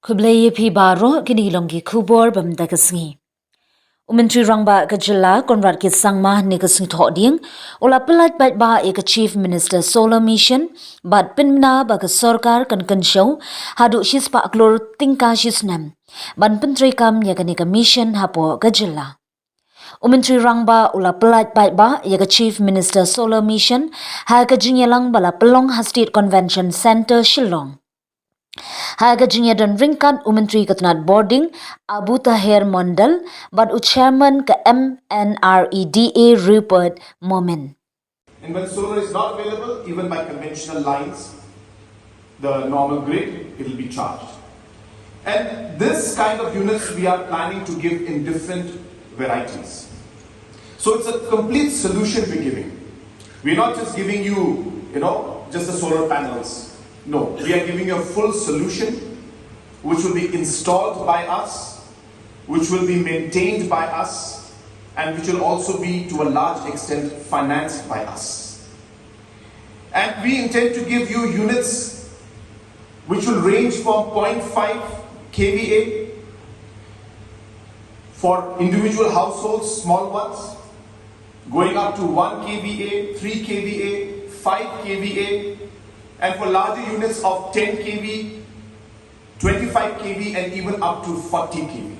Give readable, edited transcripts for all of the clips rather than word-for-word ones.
Kubleye pi baro kini longi kubor bam dagasngi. Umentri rangba ka Jylla konrad ki sangma ne ka sing tho ding ola pelat bat ba ek chief minister solar mission bat pinna ba ka sarkar kan Kynshew Haduh shispa Klur tingka shisnam ban pentri kam ya ka mission hapo ka Jylla. Umentri rangba ola pelat bat ba ya ka chief minister solar mission ha ka jinyalang bala pelong hastit convention center Shillong. Haga jinya dan ringkat Menteri Ketenat Boarding Abu Tahir Mondal bad chairman ke MNREDA Rupert Momin. And when solar is not available, even by conventional lines, the normal grid, it will be charged. And this kind of units we are planning to give in different varieties. So it's a complete solution we're giving. We're not just giving you, just the solar panels. No, we are giving you a full solution which will be installed by us, which will be maintained by us, and which will also be to a large extent financed by us. And we intend to give you units which will range from 0.5 kVA for individual households, small ones, going up to 1 kVA, 3 kVA, 5 kVA, and for larger units of 10 kV, 25 kV, and even up to 40 kV.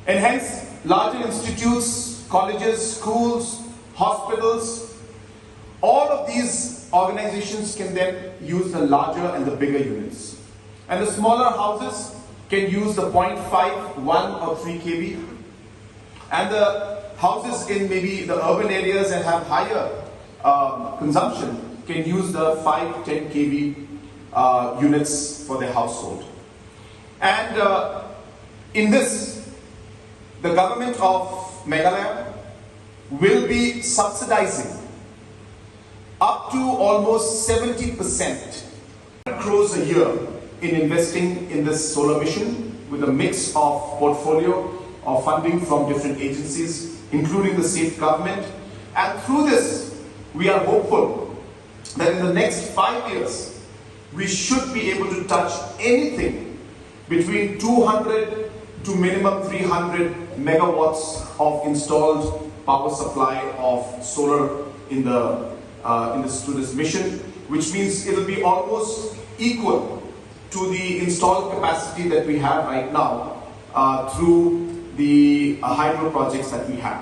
And hence, larger institutes, colleges, schools, hospitals, all of these organizations can then use the larger and the bigger units. And the smaller houses can use the 0.5, 1 or 3 kV. And the houses in maybe the urban areas that have higher consumption can use the 5, 10 kV units for their household. And in this, the government of Meghalaya will be subsidizing up to almost 70% crores a year in investing in this solar mission with a mix of portfolio of funding from different agencies, including the state government. And through this, we are hopeful that in the next 5 years, we should be able to touch anything between 200 to minimum 300 megawatts of installed power supply of solar in this mission, which means it will be almost equal to the installed capacity that we have right now through the hydro projects that we have.